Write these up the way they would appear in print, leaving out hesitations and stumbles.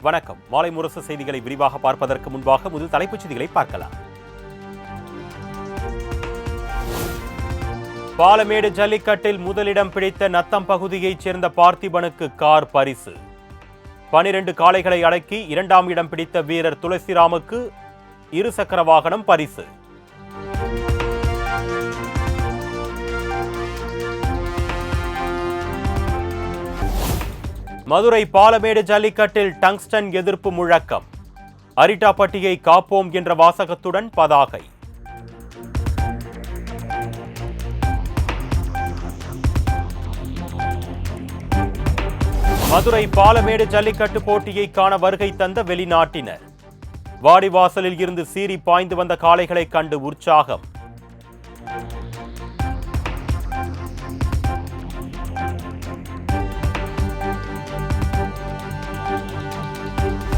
வணக்கம். மாலை முரசு செய்திகளை விரிவாக பார்ப்பதற்கு முன்பாக முதல் தலைப்புச் செய்திகளை பார்க்கலாம். பாலமேடு ஜல்லிக்கட்டில் முதலிடம் பிடித்த நத்தம் பகுதியைச் சேர்ந்த பார்த்திபனுக்கு கார் பரிசு. 12 காளைகளை அடக்கி 2ஆம் இடம் பிடித்த வீரர் துளசிராமுக்கு இருசக்கர வாகனம் பரிசு. மதுரை பாலமேடு ஜல்லிக்கட்டில் டங்ஸ்டன் எதிர்ப்பு முழக்கம். அரிட்டாப்பட்டியை காப்போம் என்ற வாசகத்துடன் பதாகை. மதுரை பாலமேடு ஜல்லிக்கட்டு போட்டியை காண வருகை தந்த வெளிநாட்டினர். வாடிவாசலில் இருந்து சீறி பாய்ந்து வந்த காளைகளை கண்டு உற்சாகம்.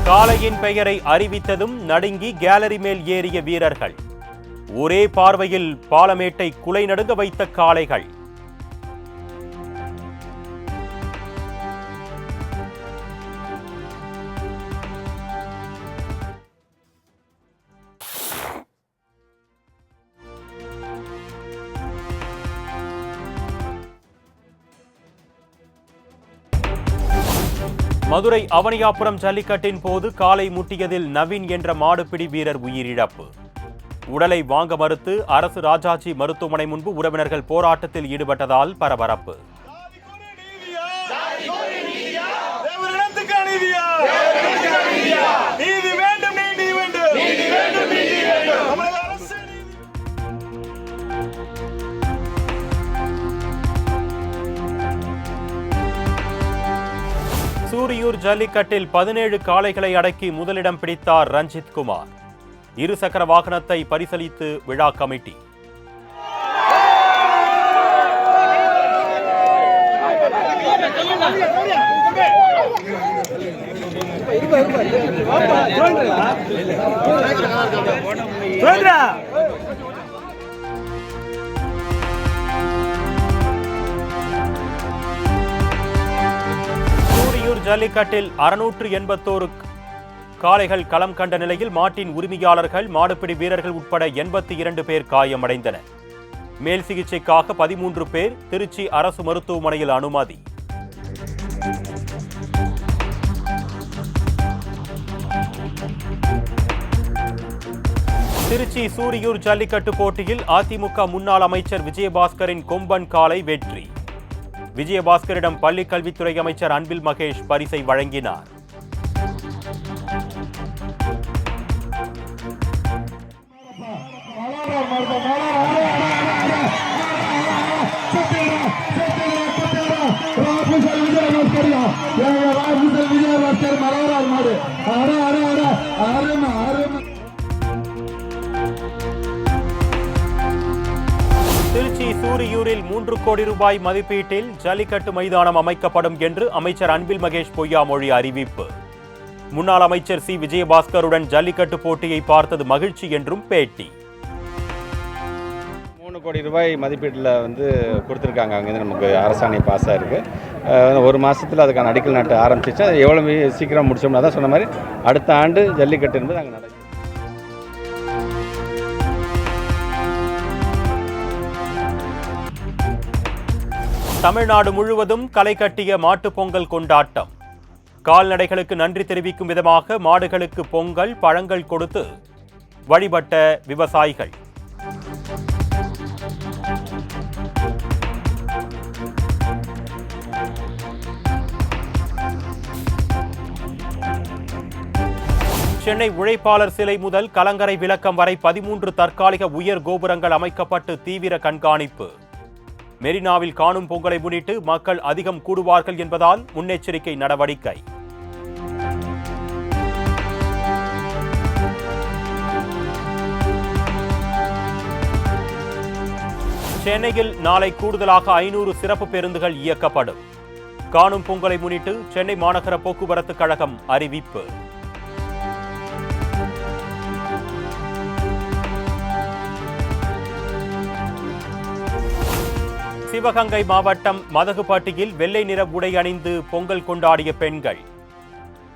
காளையின் பெயரை அறிவித்ததும் நடுங்கி கேலரி மேல் ஏறிய வீரர்கள். ஒரே பார்வையில் பாலமேட்டை குலை நடுங்க வைத்த காளைகள். மதுரை அவனியாபுரம் ஜல்லிக்கட்டின் போது காளை முட்டியதில் நவீன் என்ற மாடுபிடி வீரர் உயிரிழப்பு. உடலை வாங்க மறுத்து அரசு ராஜாஜி மருத்துவமனை முன்பு உறவினர்கள் போராட்டத்தில் ஈடுபட்டதால் பரபரப்பு. சூரியூர் ஜல்லிக்கட்டில் 17 காளைகளை அடக்கி முதலிடம் பிடித்தார் ரஞ்சித் குமார். இருசக்கர வாகனத்தை பரிசளித்து விழா கமிட்டி. ஜல்லிக்கட்டில் 681 காளைகள் களம் கண்ட நிலையில் மாட்டின் உரிமையாளர்கள், மாடுபிடி வீரர்கள் உட்பட 82 பேர் காயமடைந்தனர். மேல் சிகிச்சைக்காக 13 பேர் திருச்சி அரசு மருத்துவமனையில் அனுமதி. திருச்சி சூரியூர் ஜல்லிக்கட்டு போட்டியில் அதிமுக முன்னாள் அமைச்சர் விஜயபாஸ்கரின் கொம்பன் காளை வெற்றி. விஜயபாஸ்கரிடம் பள்ளிக் கல்வித்துறை அமைச்சர் அன்பில் மகேஷ் பரிசை வழங்கினார். திருச்சி சூரியூரில் 3 கோடி ரூபாய் மதிப்பீட்டில் ஜல்லிக்கட்டு மைதானம் அமைக்கப்படும் என்று அமைச்சர் அன்பில் மகேஷ் பொய்யாமொழி அறிவிப்பு. முன்னாள் அமைச்சர் சி விஜயபாஸ்கருடன் ஜல்லிக்கட்டு போட்டியை பார்த்தது மகிழ்ச்சி என்றும் பேட்டி. 3 கோடி ரூபாய் மதிப்பீட்டில் கொடுத்துருக்காங்க. அங்கேருந்து நமக்கு அரசாணை பாஸாக இருக்குது. 1 மாதத்தில் அதுக்கான அடிக்கல் நாட்டு ஆரம்பிச்சிச்சு. அது எவ்வளோ சீக்கிரம் முடிச்சோம்னா தான் சொன்ன மாதிரி அடுத்த ஆண்டு ஜல்லிக்கட்டு என்பது அங்கே நடக்கும். தமிழ்நாடு முழுவதும் களை கட்டிய மாட்டுப் பொங்கல் கொண்டாட்டம். கால்நடைகளுக்கு நன்றி தெரிவிக்கும் விதமாக மாடுகளுக்கு பொங்கல், பழங்கள் கொடுத்து வழிபட்ட விவசாயிகள். சென்னை உழைப்பாளர் சிலை முதல் கலங்கரை விளக்கம் வரை 13 தற்காலிக உயர் கோபுரங்கள் அமைக்கப்பட்டு தீவிர கண்காணிப்பு. மெரினாவில் காணும் பொங்கலை முன்னிட்டு மக்கள் அதிகம் கூடுவார்கள் என்பதால் முன்னெச்சரிக்கை நடவடிக்கை. சென்னையில் நாளை கூடுதலாக 500 சிறப்பு பேருந்துகள் இயக்கப்படும். காணும் பொங்கலை முன்னிட்டு சென்னை மாநகர போக்குவரத்து கழகம் அறிவிப்பு. சிவகங்கை மாவட்டம் மதகுப்பட்டியில் வெள்ளை நிற உடை அணிந்து பொங்கல் கொண்டாடிய பெண்கள்.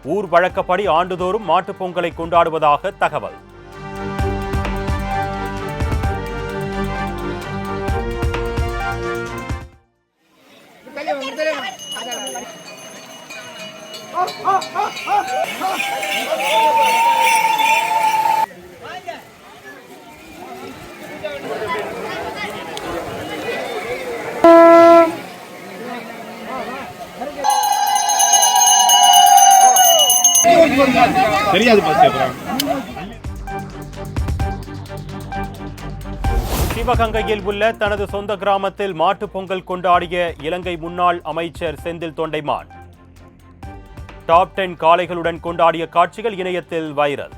ஊர் வழக்கப்படி ஆண்டுதோறும் மாட்டுப் பொங்கலை கொண்டாடுவதாக தகவல். தெரியாது. சிவகங்கையில் உள்ள தனது சொந்த கிராமத்தில் மாட்டுப் பொங்கல் கொண்டாடிய இலங்கை முன்னாள் அமைச்சர் செந்தில் தொண்டைமான். டாப் 10 காளைகளுடன் கொண்டாடிய காட்சிகள் இணையத்தில் வைரல்.